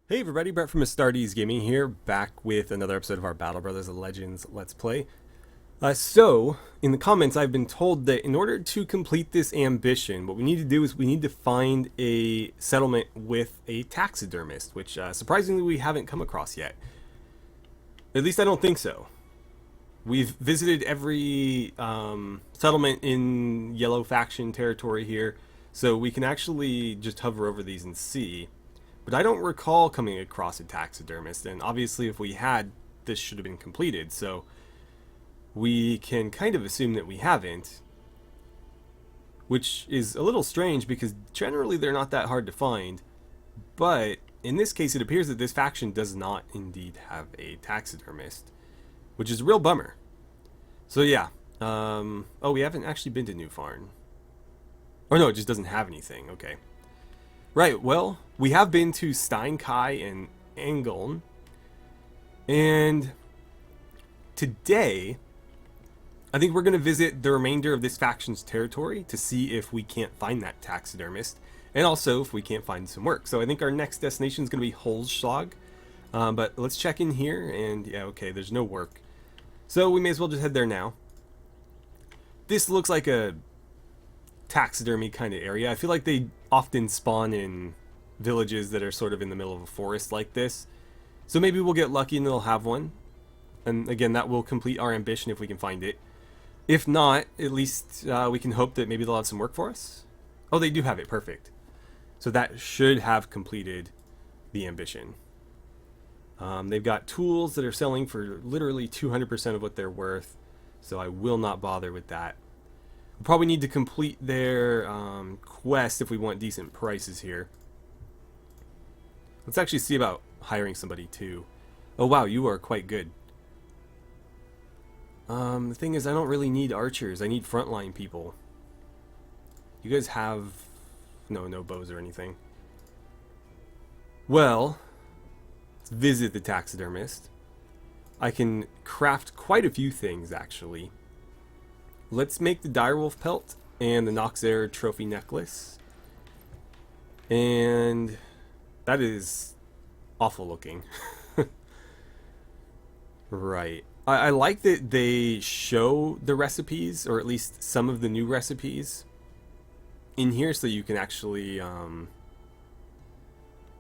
Hey everybody, Brett from AstartesGaming here, back with another episode of our Battle Brothers of Legends Let's Play. So, in the comments I've been told that in order to complete this ambition, what we need to do is we need to find a settlement with a taxidermist, which surprisingly we haven't come across yet. At least I don't think so. We've visited every settlement in Yellow Faction territory here, so we can actually just hover over these and see. But I don't recall coming across a taxidermist, and obviously if we had, this should have been completed, so we can kind of assume that we haven't, which is a little strange because generally they're not that hard to find, but in this case it appears that this faction does not indeed have a taxidermist, which is a real bummer. So yeah, oh, we haven't actually been to New Farn. Or no, it just doesn't have anything, okay. Right, well, we have been to Steinkai and Angeln, and today, I think we're going to visit the remainder of this faction's territory to see if we can't find that taxidermist, and also if we can't find some work. So I think our next destination is going to be Holzschlag, but let's check in here, and yeah, okay, there's no work. So we may as well just head there now. This looks like a taxidermy kind of area. I feel like they often spawn in villages that are sort of in the middle of a forest like this. So maybe we'll get lucky and they'll have one. And again, that will complete our ambition if we can find it. If not, at least we can hope that maybe they'll have some work for us. Oh, they do have it. Perfect. So that should have completed the ambition. They've got tools that are selling for literally 200% of what they're worth. So I will not bother with that. We'll probably need to complete their quest if we want decent prices here. Let's actually see about hiring somebody too. Oh wow, you are quite good. The thing is, I don't really need archers. I need frontline people. You guys have no bows or anything. Well, let's visit the taxidermist. I can craft quite a few things actually. Let's make the direwolf pelt and the Noxair trophy necklace. And that is awful looking. Right. I like that they show the recipes, or at least some of the new recipes, in here so you can actually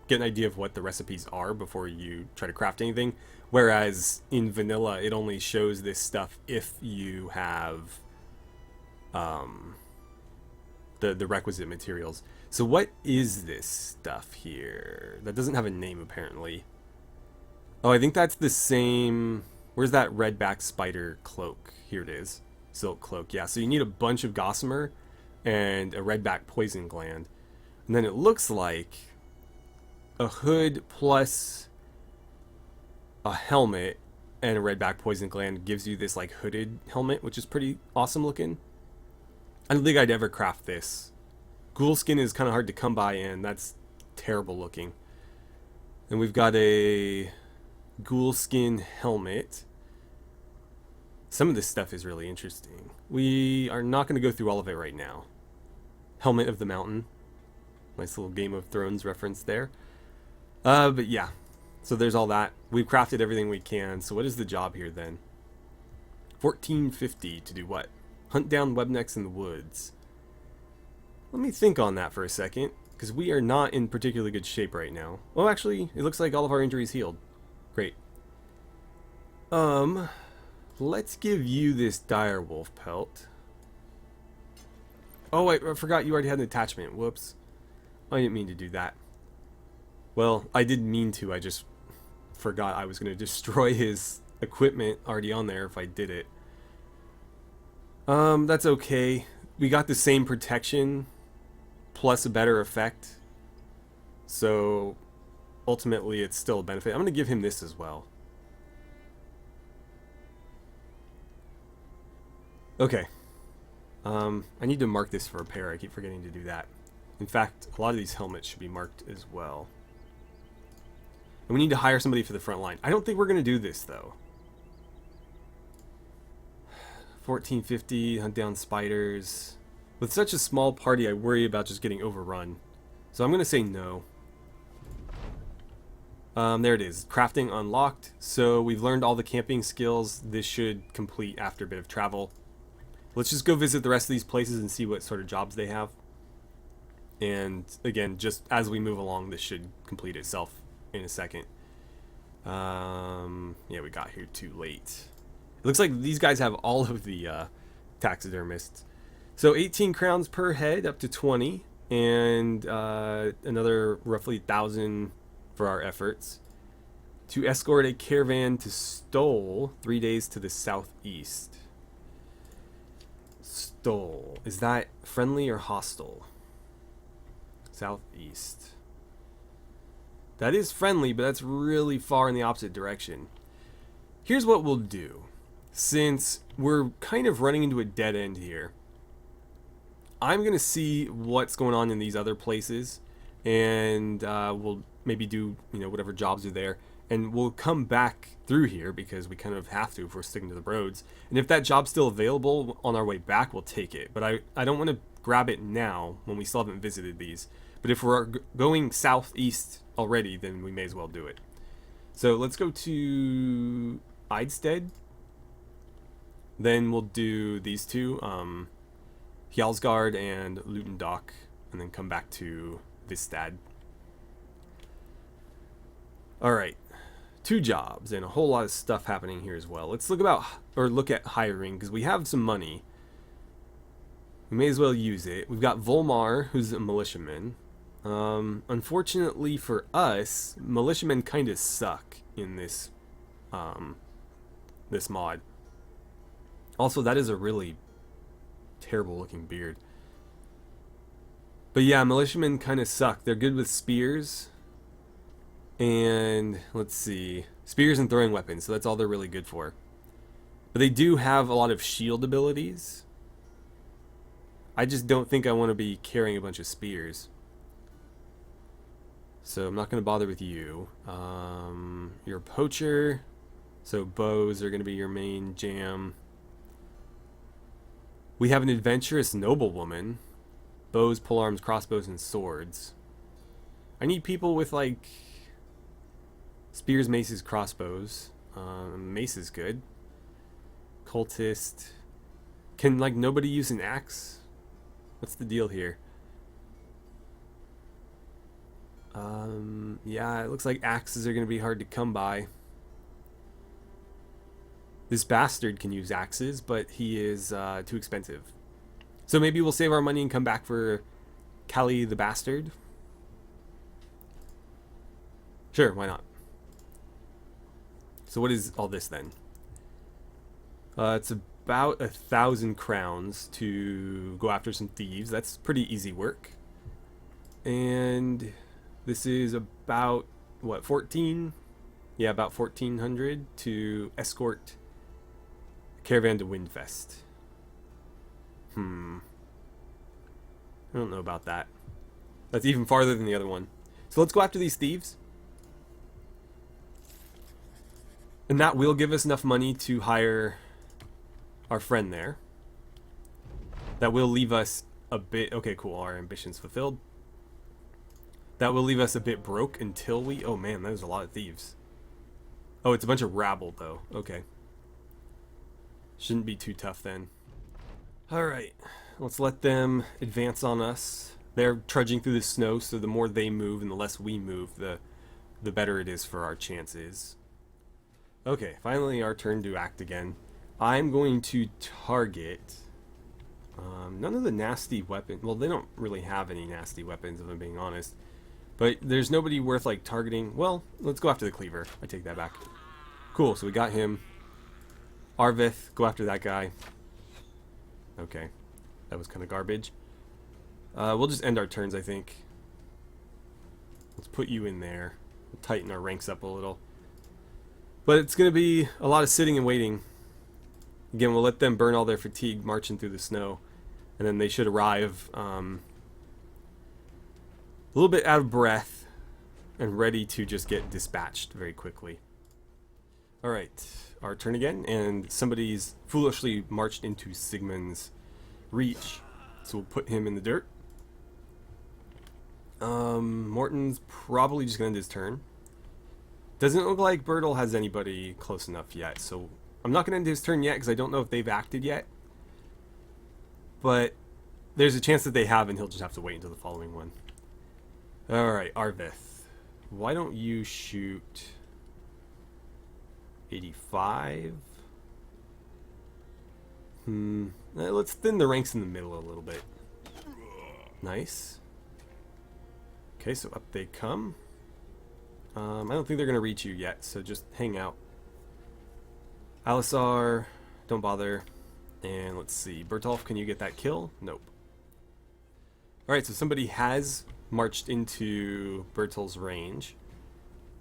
get an idea of what the recipes are before you try to craft anything. Whereas in vanilla, it only shows this stuff if you have the requisite materials. So what is this stuff here? That doesn't have a name apparently. Oh, I think that's the same. Where's that redback spider cloak? Here it is. Silk cloak. Yeah, so you need a bunch of gossamer and a redback poison gland. And then it looks like a hood plus a helmet and a redback poison gland gives you this like hooded helmet, which is pretty awesome looking. I don't think I'd ever craft this. Ghoul skin is kind of hard to come by, and that's terrible looking. And we've got a ghoul skin helmet. Some of this stuff is really interesting. We are not going to go through all of it right now. Helmet of the Mountain. Nice little Game of Thrones reference there. But yeah. So there's all that. We've crafted everything we can. So what is the job here then? 1450 to do what? Hunt down webnecks in the woods. Let me think on that for a second, because we are not in particularly good shape right now. Oh, actually, it looks like all of our injuries healed. Great. Let's give you this direwolf pelt. Oh, wait, I forgot you already had an attachment. Whoops. I didn't mean to do that. Well, I did mean to. I just forgot I was going to destroy his equipment already on there if I did it. That's okay. We got the same protection plus a better effect. So ultimately it's still a benefit. I'm going to give him this as well. Okay. I need to mark this for repair. I keep forgetting to do that. In fact, a lot of these helmets should be marked as well. And we need to hire somebody for the front line. I don't think we're going to do this though. 1450, hunt down spiders. With such a small party, I worry about just getting overrun. So I'm going to say no. There it is. Crafting unlocked. So we've learned all the camping skills. This should complete after a bit of travel. Let's just go visit the rest of these places and see what sort of jobs they have. And again, just as we move along, this should complete itself in a second. Yeah, we got here too late. It looks like these guys have all of the taxidermists. So 18 crowns per head, up to 20. And another roughly 1,000 for our efforts. To escort a caravan to Stole, 3 days to the southeast. Stole. Is that friendly or hostile? Southeast. That is friendly, but that's really far in the opposite direction. Here's what we'll do. Since we're kind of running into a dead end here, I'm going to see what's going on in these other places, and we'll maybe do, whatever jobs are there, and we'll come back through here because we kind of have to if we're sticking to the roads. And if that job's still available on our way back, we'll take it. But I don't want to grab it now when we still haven't visited these. But if we're going southeast already, then we may as well do it. So let's go to Eidstead. Then we'll do these two, Hjalsgard and Lutendock, and then come back to Vistad. Alright, 2 jobs and a whole lot of stuff happening here as well. Let's look at hiring, because we have some money. We may as well use it. We've got Volmar, who's a militiaman. Unfortunately for us, militiamen kind of suck in this this mod. Also, that is a really terrible looking beard. But yeah, militiamen kind of suck. They're good with spears. And let's see. Spears and throwing weapons, so that's all they're really good for. But they do have a lot of shield abilities. I just don't think I want to be carrying a bunch of spears. So I'm not going to bother with you. You're a poacher. So bows are going to be your main jam. We have an adventurous noblewoman. Bows, polearms, crossbows, and swords. I need people with, like, spears, maces, crossbows. Mace is good. Cultist. Can, like, nobody use an axe? What's the deal here? Yeah, it looks like axes are going to be hard to come by. This bastard can use axes, but he is too expensive. So maybe we'll save our money and come back for Callie the Bastard. Sure, why not? So what is all this then? It's about 1,000 crowns to go after some thieves. That's pretty easy work. And this is about, what, 14? Yeah, about 1,400 to escort Caravan to Windfest. I don't know about that. That's even farther than the other one. So let's go after these thieves. And that will give us enough money to hire our friend there. That will leave us a bit... Okay, cool. Our ambition's fulfilled. That will leave us a bit broke until we... Oh man, there's a lot of thieves. Oh, it's a bunch of rabble though. Okay. Shouldn't be too tough then. Alright, let's let them advance on us. They're trudging through the snow, so the more they move and the less we move, the better it is for our chances. Okay, finally our turn to act again. I'm going to target none of the nasty weapons. Well, they don't really have any nasty weapons, if I'm being honest. But there's nobody worth, like, targeting. Well, let's go after the cleaver. I take that back. Cool, so we got him. Arvith, go after that guy. Okay, that was kind of garbage. We'll just end our turns, I think. Let's put you in there. We'll tighten our ranks up a little. But it's going to be a lot of sitting and waiting. Again, we'll let them burn all their fatigue marching through the snow. And then they should arrive a little bit out of breath and ready to just get dispatched very quickly. Alright, our turn again, and somebody's foolishly marched into Sigmund's reach. So we'll put him in the dirt. Morton's probably just going to end his turn. Doesn't look like Bertle has anybody close enough yet, so I'm not going to end his turn yet because I don't know if they've acted yet. But there's a chance that they have, and he'll just have to wait until the following one. Alright, Arvith. Why don't you shoot 85? Let's thin the ranks in the middle a little bit. Nice. Okay, so up they come. I don't think they're going to reach you yet, so just hang out. Alisar, don't bother. And let's see, Bertolf, can you get that kill? Nope. Alright, so somebody has marched into Bertol's range.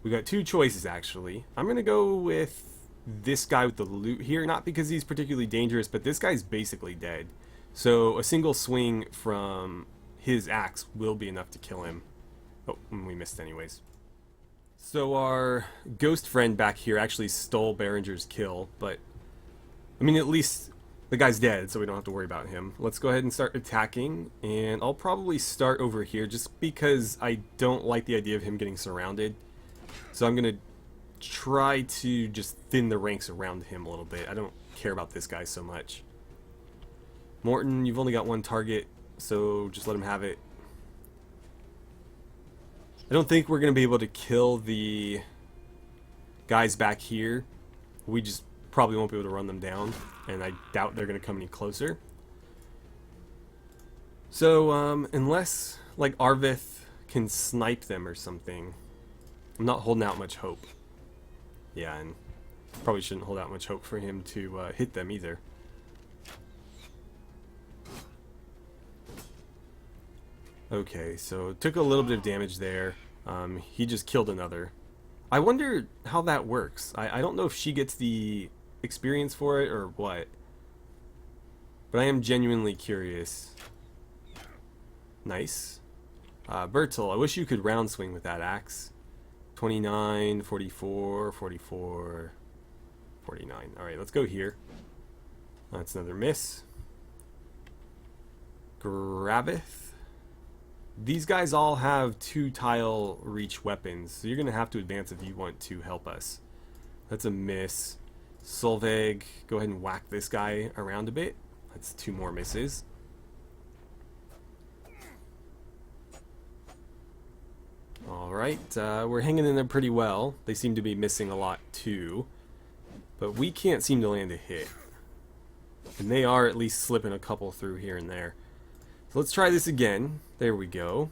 We got two choices, actually. I'm going to go with this guy with the loot here, not because he's particularly dangerous, but this guy's basically dead. So a single swing from his axe will be enough to kill him. Oh, we missed anyways. So our ghost friend back here actually stole Berenger's kill, but I mean, at least the guy's dead, so we don't have to worry about him. Let's go ahead and start attacking, and I'll probably start over here just because I don't like the idea of him getting surrounded. So I'm going to try to just thin the ranks around him a little bit. I don't care about this guy so much. Morton, you've only got one target, so just let him have it. I don't think we're going to be able to kill the guys back here. We just probably won't be able to run them down, and I doubt they're going to come any closer. So, unless, like, Arvith can snipe them or something, I'm not holding out much hope. Yeah, and probably shouldn't hold out much hope for him to hit them either. Okay, so took a little bit of damage there. He just killed another. I wonder how that works. I don't know if she gets the experience for it or what. But I am genuinely curious. Nice. Bertel, I wish you could round swing with that axe. 29, 44, 44, 49. Alright, let's go here. That's another miss. Gravith. These guys all have 2-tile reach weapons, so you're going to have to advance if you want to help us. That's a miss. Solveig, go ahead and whack this guy around a bit. That's 2 more misses. Alright, we're hanging in there pretty well. They seem to be missing a lot too. But we can't seem to land a hit. And they are at least slipping a couple through here and there. So let's try this again. There we go.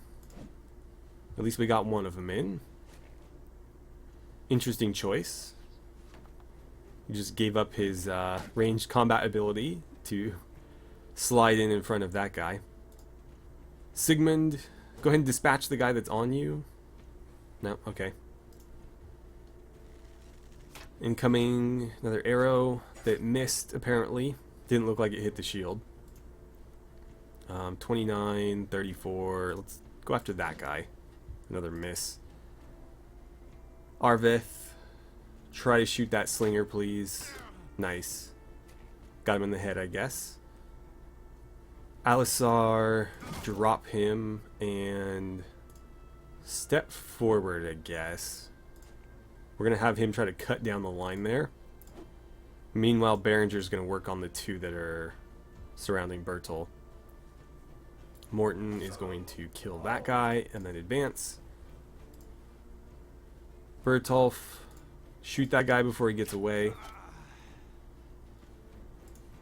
At least we got one of them in. Interesting choice. He just gave up his ranged combat ability to slide in front of that guy. Sigmund, go ahead and dispatch the guy that's on you. No, okay. Incoming, another arrow that missed apparently. Didn't look like it hit the shield. 29, 34. Let's go after that guy. Another miss. Arvith, try to shoot that slinger, please. Nice. Got him in the head, I guess. Alisar, drop him and step forward, I guess. We're going to have him try to cut down the line there. Meanwhile, Berenger's going to work on the 2 that are surrounding Bertel. Morton is going to kill that guy and then advance. Bertolf, shoot that guy before he gets away.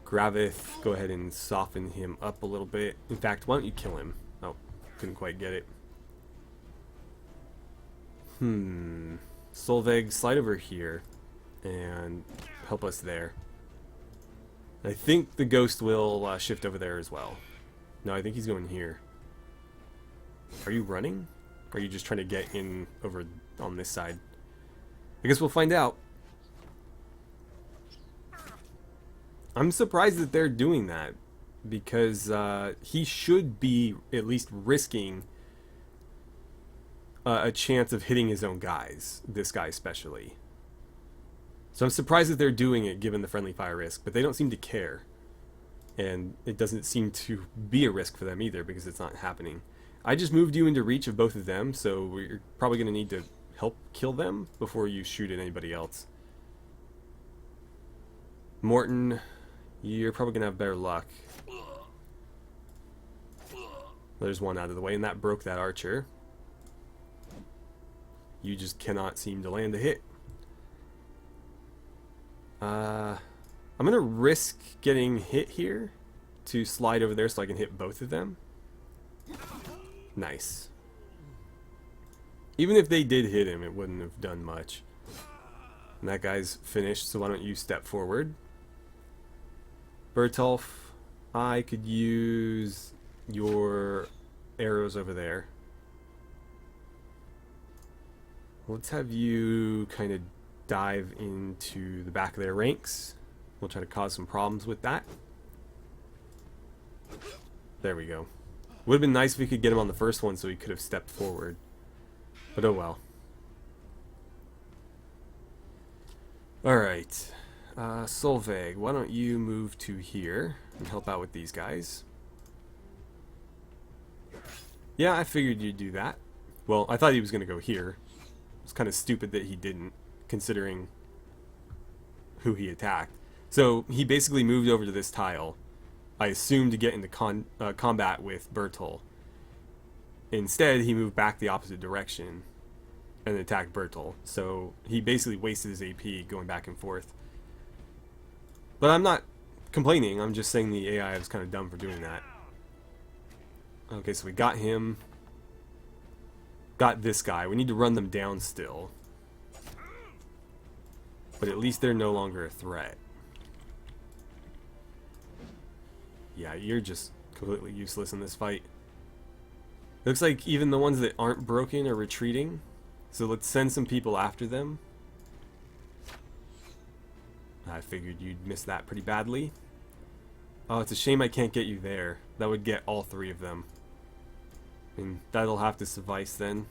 Gravith, go ahead and soften him up a little bit. In fact, why don't you kill him? Oh, couldn't quite get it. Solveig, slide over here and help us there. I think the ghost will shift over there as well. No, I think he's going here. Are you running? Or are you just trying to get in over on this side? I guess we'll find out. I'm surprised that they're doing that, because he should be at least risking a chance of hitting his own guys, this guy especially. So I'm surprised that they're doing it given the friendly fire risk, but they don't seem to care. And it doesn't seem to be a risk for them either because it's not happening. I just moved you into reach of both of them, so we're probably going to need to help kill them before you shoot at anybody else. Morton, you're probably going to have better luck. There's one out of the way, and that broke that archer. You just cannot seem to land a hit. I'm going to risk getting hit here to slide over there so I can hit both of them. Nice. Even if they did hit him, it wouldn't have done much. And that guy's finished, so why don't you step forward? Bertolf, I could use your arrows over there. Let's have you kind of dive into the back of their ranks. We'll try to cause some problems with that. There we go. Would have been nice if we could get him on the first one so he could have stepped forward. But oh well. Alright. Solveig, why don't you move to here and help out with these guys? Yeah, I figured you'd do that. Well, I thought he was going to go here. It's kind of stupid that he didn't, considering who he attacked. So he basically moved over to this tile, I assumed to get into combat with Bertol. Instead, he moved back the opposite direction and attacked Bertol. So he basically wasted his AP going back and forth. But I'm not complaining, I'm just saying the AI was kind of dumb for doing that. Okay, so we got him. Got this guy. We need to run them down still. But at least they're no longer a threat. Yeah, you're just completely useless in this fight. Looks like even the ones that aren't broken are retreating. So let's send some people after them. I figured you'd miss that pretty badly. Oh, it's a shame I can't get you there. That would get all three of them. And that'll have to suffice then.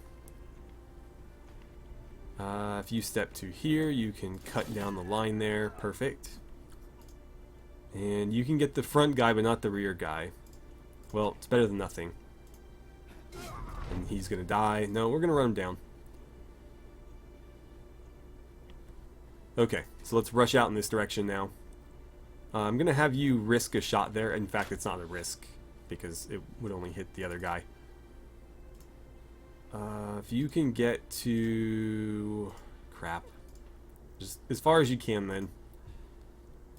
If you step to here, you can cut down the line there. Perfect. And you can get the front guy, but not the rear guy. Well, it's better than nothing. And he's gonna die. No, we're gonna run him down. Okay, so let's rush out in this direction now. I'm gonna have you risk a shot there. In fact, it's not a risk, because it would only hit the other guy. If you can get to... crap. Just as far as you can, then.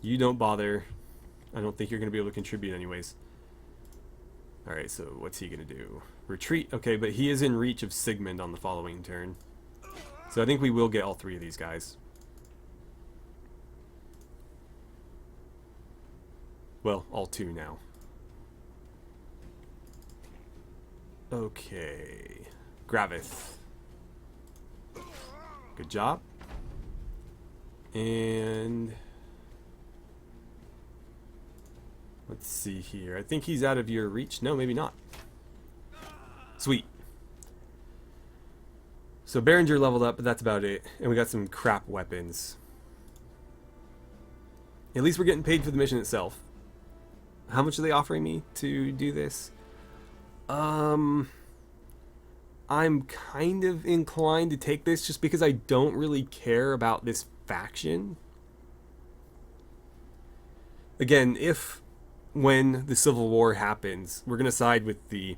You don't bother. I don't think you're going to be able to contribute anyways. Alright, so what's he going to do? Retreat. Okay, but he is in reach of Sigmund on the following turn. So I think we will get all three of these guys. Well, all two now. Okay. Gravith. Good job. And let's see here. I think he's out of your reach. No, maybe not. Sweet. So Behringer leveled up, but that's about it. And we got some crap weapons. At least we're getting paid for the mission itself. How much are they offering me to do this? I'm kind of inclined to take this just because I don't really care about this faction. Again, if when the Civil War happens, we're going to side with the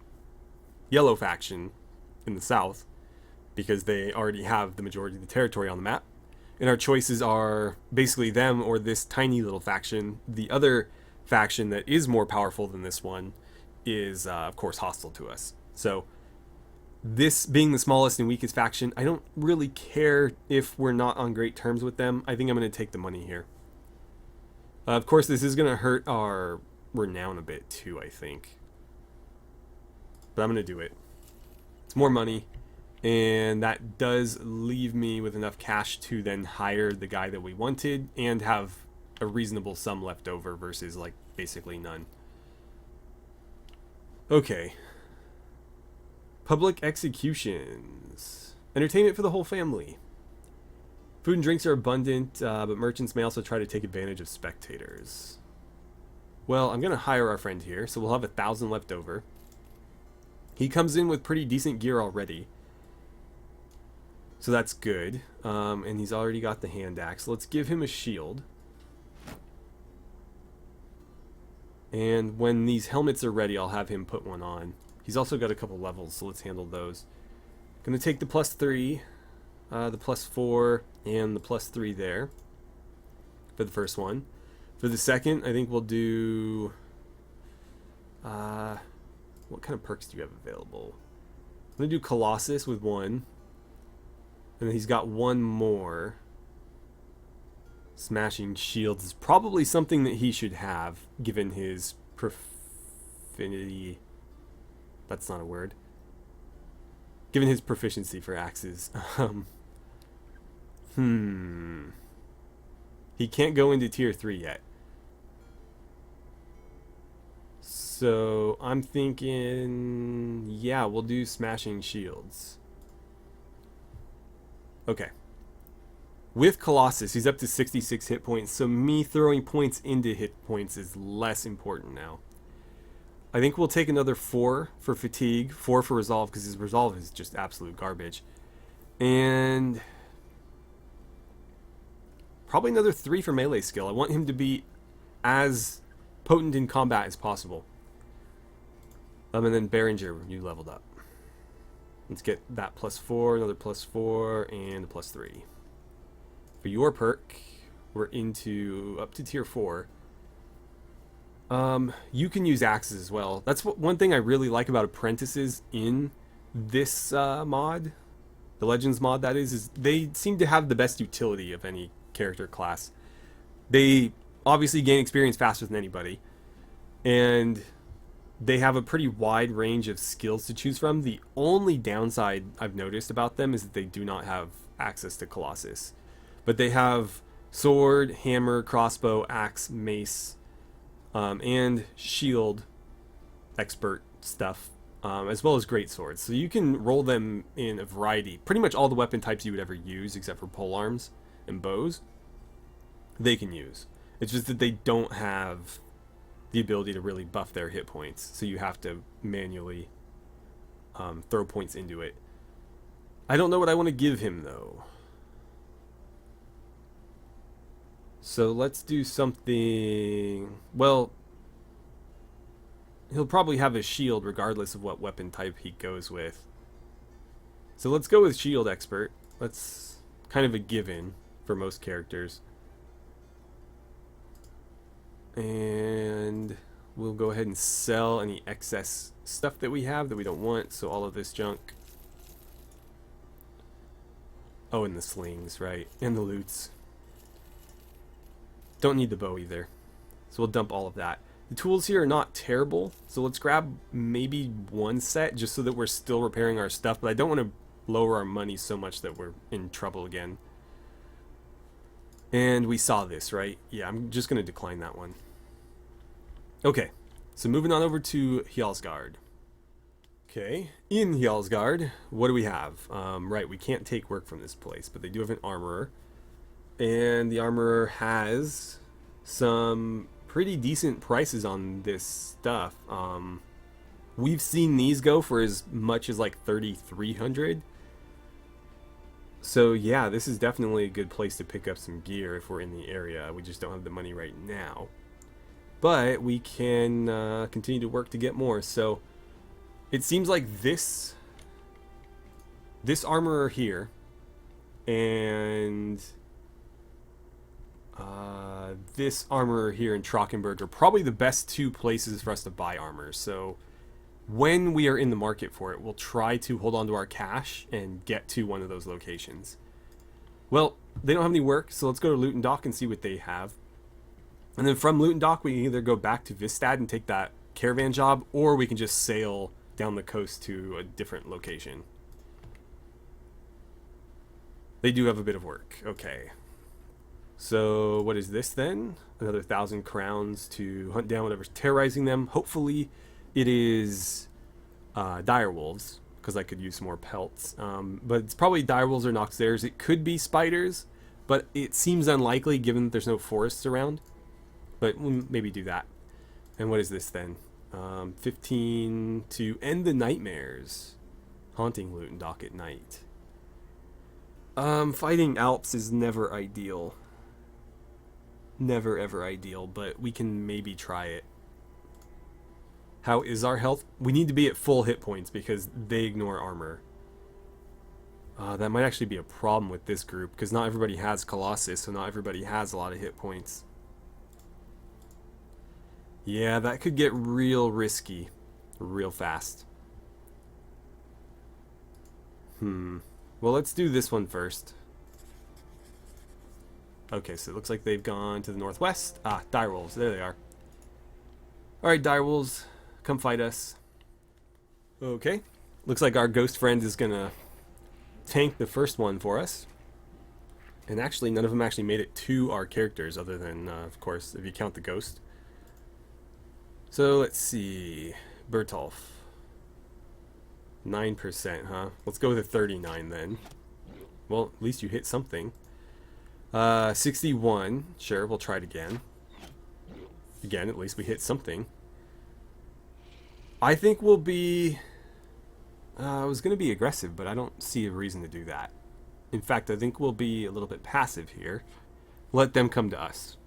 yellow faction in the south because they already have the majority of the territory on the map. And our choices are basically them or this tiny little faction. The other faction that is more powerful than this one is, of course, hostile to us. So this being the smallest and weakest faction, I don't really care if we're not on great terms with them. I think I'm going to take the money here. Of course, this is going to hurt our renown a bit too, I think. But I'm going to do it. It's more money. And that does leave me with enough cash to then hire the guy that we wanted and have a reasonable sum left over versus like basically none. Okay. Public executions. Entertainment for the whole family. Food and drinks are abundant, but merchants may also try to take advantage of spectators. Well, I'm going to hire our friend here, so we'll have 1,000 left over. He comes in with pretty decent gear already. So that's good. And he's already got the hand axe. Let's give him a shield. And when these helmets are ready, I'll have him put one on. He's also got a couple levels, so let's handle those. Gonna take the +3, the +4, and the +3 there for the first one. For the second, I think we'll do... what kind of perks do you have available? I'm gonna do Colossus with one. And then he's got one more. Smashing shields is probably something that he should have, given his proficiency. That's not a word. Given his proficiency for axes. He can't go into tier 3 yet. So I'm thinking, yeah, we'll do smashing shields. Okay. With Colossus, he's up to 66 hit points, so me throwing points into hit points is less important now. I think we'll take another 4 for fatigue, 4 for resolve, because his resolve is just absolute garbage. And probably another 3 for melee skill. I want him to be as potent in combat as possible. And then Behringer, you leveled up. Let's get that +4, another +4, and a +3. For your perk, we're into up to tier 4. You can use axes as well. That's one thing I really like about apprentices in this mod, the Legends mod that is they seem to have the best utility of any character class. They obviously gain experience faster than anybody, and they have a pretty wide range of skills to choose from. The only downside I've noticed about them is that they do not have access to Colossus. But they have sword, hammer, crossbow, axe, mace, and shield expert stuff, as well as great swords. So you can roll them in a variety. Pretty much all the weapon types you would ever use, except for polearms and bows, they can use. It's just that they don't have the ability to really buff their hit points, so you have to manually throw points into it. I don't know what I want to give him, though. So let's do something... Well, he'll probably have a shield regardless of what weapon type he goes with. So let's go with shield expert. That's kind of a given for most characters. And we'll go ahead and sell any excess stuff that we have that we don't want. So all of this junk. Oh, and the slings, right? And the loots. Don't need the bow either. So we'll dump all of that. The tools here are not terrible. So let's grab maybe one set just so that we're still repairing our stuff. But I don't want to lower our money so much that we're in trouble again. And we saw this, right? Yeah, I'm just going to decline that one. Okay, so moving on over to Hjalsgard. Okay, in Hjalsgard, what do we have? Right, we can't take work from this place, but they do have an armorer. And the armorer has some pretty decent prices on this stuff. We've seen these go for as much as like 3,300. So yeah, this is definitely a good place to pick up some gear if we're in the area. We just don't have the money right now. But we can continue to work to get more. So it seems like this armorer here and this armorer here in Trockenberg are probably the best two places for us to buy armor. So when we are in the market for it, we'll try to hold on to our cash and get to one of those locations. Well, they don't have any work, so let's go to Loot and Dock and see what they have. And then from Loot and Dock, we can either go back to Vistad and take that caravan job, or we can just sail down the coast to a different location. They do have a bit of work. Okay. So what is this then? Another 1,000 crowns to hunt down whatever's terrorizing them. Hopefully it is direwolves, because I could use some more pelts. But it's probably direwolves or noxaires. It could be spiders, but it seems unlikely given that there's no forests around. But we'll maybe do that. And what is this then? 15 to end the nightmares. Haunting Loot and Dock at night. Fighting Alps is never ideal. Never ever ideal, but we can maybe try it. How is our health? We need to be at full hit points because they ignore armor. That might actually be a problem with this group because not everybody has Colossus, so not everybody has a lot of hit points. Yeah, that could get real risky real fast. Well, let's do this one first. Okay, so it looks like they've gone to the northwest. Ah, direwolves. There they are. Alright, direwolves. Come fight us. Okay. Looks like our ghost friend is gonna tank the first one for us. And actually, none of them actually made it to our characters, other than, of course, if you count the ghost. So, let's see. Bertolf. 9%, huh? Let's go with a 39 then. Well, at least you hit something. 61. Sure, we'll try it again. Again, at least we hit something. I think we'll be... I was going to be aggressive, but I don't see a reason to do that. In fact, I think we'll be a little bit passive here. Let them come to us.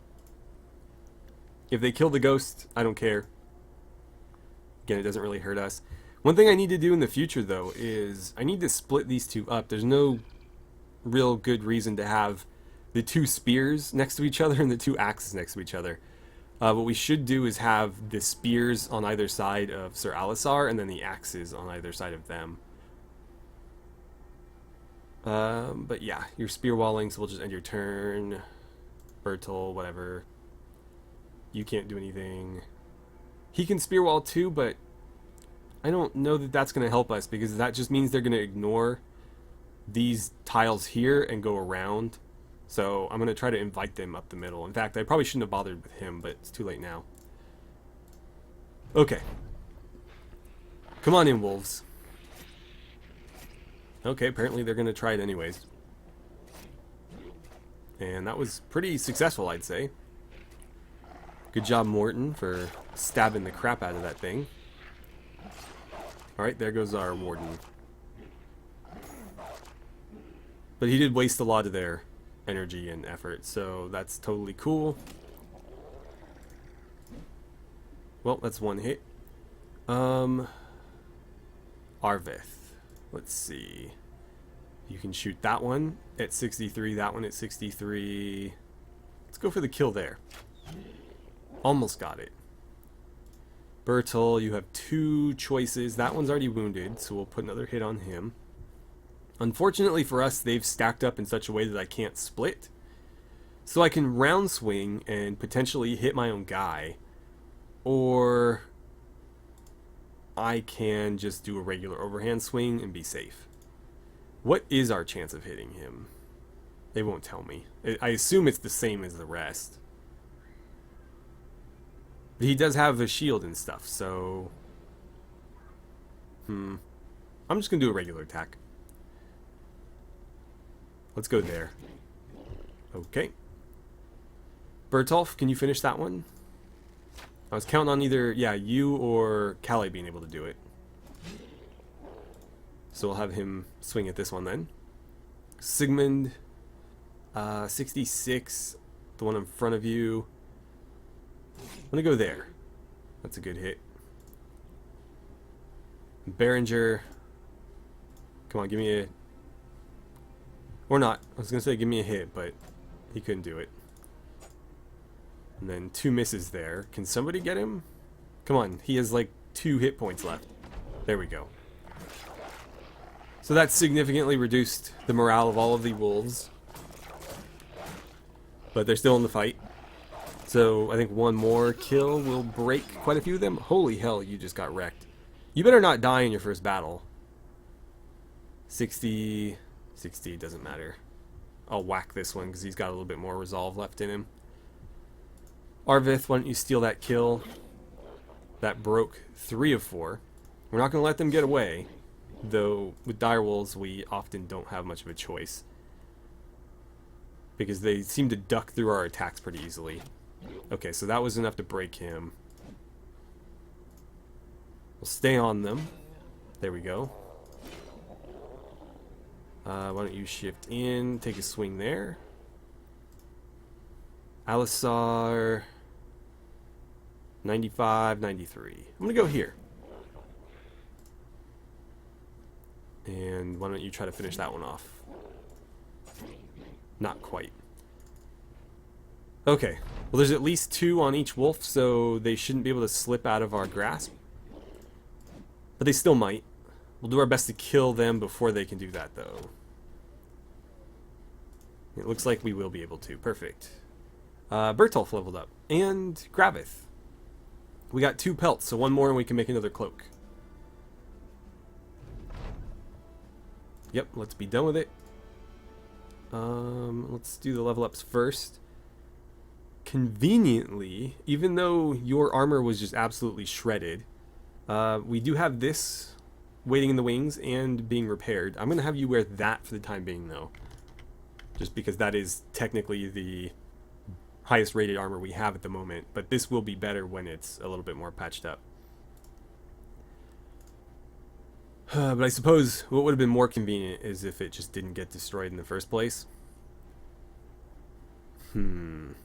If they kill the ghost, I don't care. Again, it doesn't really hurt us. One thing I need to do in the future, though, is I need to split these two up. There's no real good reason to have the two spears next to each other and the two axes next to each other. What we should do is have the spears on either side of Sir Alisar and then the axes on either side of them. But yeah, your spear walling, so we'll just end your turn. Bertel, whatever. You can't do anything. He can spear wall too, but I don't know that that's going to help us because that just means they're going to ignore these tiles here and go around. So I'm going to try to invite them up the middle. In fact, I probably shouldn't have bothered with him, but it's too late now. Okay. Come on in, wolves. Okay, apparently they're going to try it anyways. And that was pretty successful, I'd say. Good job, Morton, for stabbing the crap out of that thing. Alright, there goes our warden. But he did waste a lot of their energy and effort, so that's totally cool. Well, that's one hit. Arvith. Let's see. You can shoot that one at 63, that one at 63. Let's go for the kill there. Almost got it. Bertel, you have two choices. That one's already wounded, so we'll put another hit on him. Unfortunately for us, they've stacked up in such a way that I can't split. So I can round swing and potentially hit my own guy. Or I can just do a regular overhand swing and be safe. What is our chance of hitting him? They won't tell me. I assume it's the same as the rest. But he does have a shield and stuff, so... I'm just going to do a regular attack. Let's go there. Okay. Bertolf, can you finish that one? I was counting on either, yeah, you or Calais being able to do it. So we'll have him swing at this one then. Sigmund, 66, the one in front of you. I'm gonna go there. That's a good hit. Berenger. Come on, give me a... Or not. I was gonna say give me a hit, but he couldn't do it. And then two misses there. Can somebody get him? Come on, he has like 2 hit points left. There we go. So that significantly reduced the morale of all of the wolves. But they're still in the fight. So I think one more kill will break quite a few of them. Holy hell, you just got wrecked. You better not die in your first battle. 60, doesn't matter. I'll whack this one because he's got a little bit more resolve left in him. Arvith, why don't you steal that kill? That broke 3 of 4. We're not going to let them get away. Though with direwolves we often don't have much of a choice. Because they seem to duck through our attacks pretty easily. Okay, so that was enough to break him. We'll stay on them. There we go. Why don't you shift in, take a swing there. Alisar, 95, 93. I'm going to go here. And why don't you try to finish that one off? Not quite. Okay. Well, there's at least 2 on each wolf, so they shouldn't be able to slip out of our grasp. But they still might. We'll do our best to kill them before they can do that, though. It looks like we will be able to. Perfect. Bertolf leveled up. And Gravith. We got 2 pelts, so 1 more and we can make another cloak. Yep, let's be done with it. Let's do the level ups first. Conveniently, even though your armor was just absolutely shredded, we do have this waiting in the wings and being repaired. I'm going to have you wear that for the time being, though. Just because that is technically the highest rated armor we have at the moment. But this will be better when it's a little bit more patched up. But I suppose what would have been more convenient is if it just didn't get destroyed in the first place.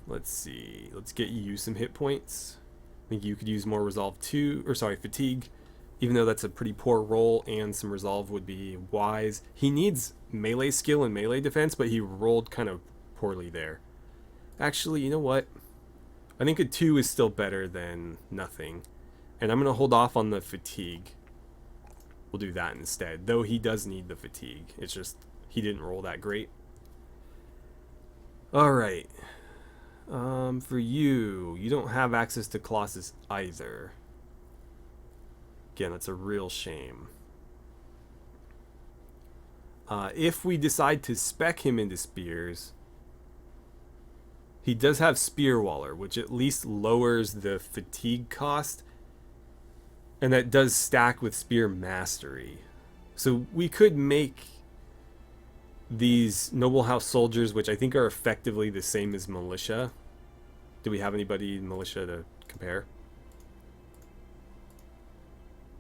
Let's see. Let's get you some hit points. I think you could use more Resolve 2, or sorry, Fatigue. Even though that's a pretty poor roll, and some Resolve would be wise. He needs melee skill and melee defense, but he rolled kind of poorly there. Actually, you know what? I think a 2 is still better than nothing. And I'm going to hold off on the Fatigue. We'll do that instead. Though he does need the Fatigue. It's just, he didn't roll that great. Alright. For you, you don't have access to Colossus either. Again, that's a real shame. If we decide to spec him into spears, he does have Spear Waller, which at least lowers the fatigue cost, and that does stack with Spear Mastery. So we could make these Noble House soldiers, which I think are effectively the same as militia. Do we have anybody in militia to compare?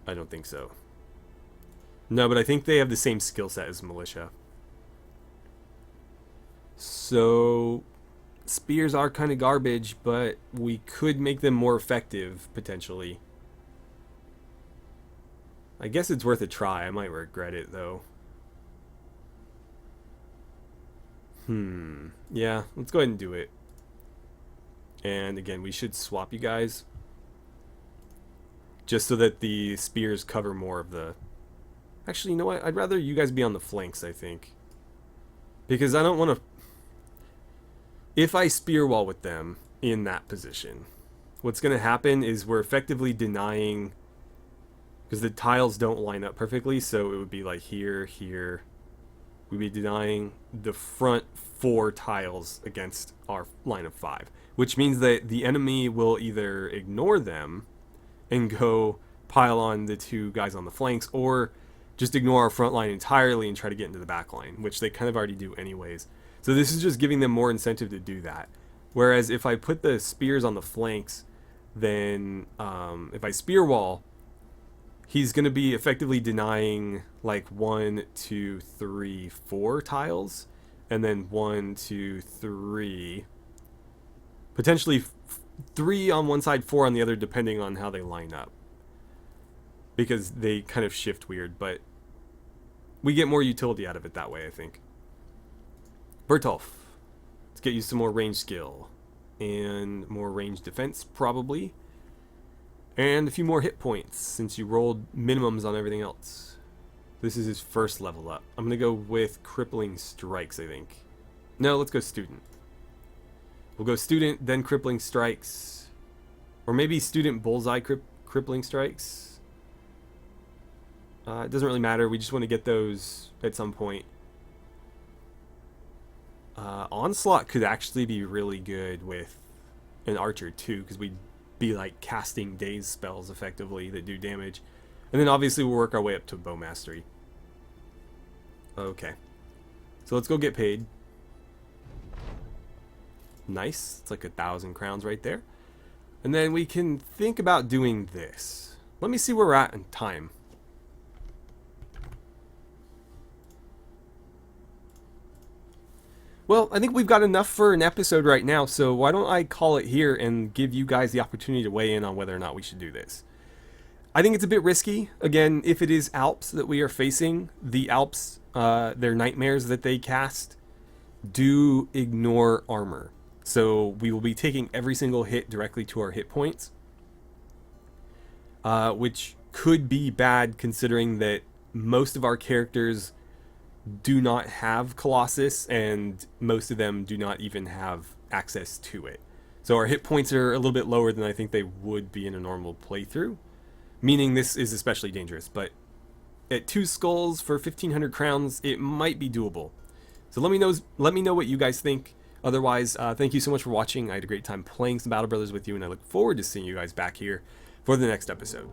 I don't think so. No, but I think they have the same skill set as militia. So spears are kind of garbage, but we could make them more effective, potentially. I guess it's worth a try. I might regret it, though. Yeah, let's go ahead and do it. And again, we should swap you guys. Just so that the spears cover more of the... Actually, you know what? I'd rather you guys be on the flanks, I think. Because I don't want to... If I spear wall with them in that position, what's going to happen is we're effectively denying... Because the tiles don't line up perfectly, so it would be like here, here. We'd be denying the front 4 tiles against our line of 5. Which means that the enemy will either ignore them and go pile on the 2 guys on the flanks, or just ignore our front line entirely and try to get into the back line, which they kind of already do anyways. So this is just giving them more incentive to do that. Whereas if I put the spears on the flanks, then if I spear wall, he's going to be effectively denying like 1, 2, 3, 4 tiles, and then 1, 2, 3, potentially 3 on one side, 4 on the other, depending on how they line up. Because they kind of shift weird, but we get more utility out of it that way, I think. Bertolf. Let's get you some more range skill. And more range defense, probably. And a few more hit points, since you rolled minimums on everything else. This is his first level up. I'm going to go with Crippling Strikes, I think. No, let's go Student. We'll go Student, then Crippling Strikes. Or maybe Student Bullseye Crippling Strikes. It doesn't really matter. We just want to get those at some point. Onslaught could actually be really good with an Archer too, because we'd be like casting daze spells effectively that do damage. And then obviously we'll work our way up to Bow Mastery. Okay. So let's go get paid. Nice. It's like 1,000 crowns right there. And then we can think about doing this. Let me see where we're at in time. Well, I think we've got enough for an episode right now, so why don't I call it here and give you guys the opportunity to weigh in on whether or not we should do this. I think it's a bit risky. Again, if it is Alps that we are facing, the Alps, their nightmares that they cast do ignore armor. So we will be taking every single hit directly to our hit points, which could be bad considering that most of our characters do not have Colossus, and most of them do not even have access to it. So our hit points are a little bit lower than I think they would be in a normal playthrough, meaning this is especially dangerous. But at 2 skulls for 1,500 crowns, it might be doable. So let me know what you guys think. Otherwise, thank you so much for watching. I had a great time playing some Battle Brothers with you, and I look forward to seeing you guys back here for the next episode.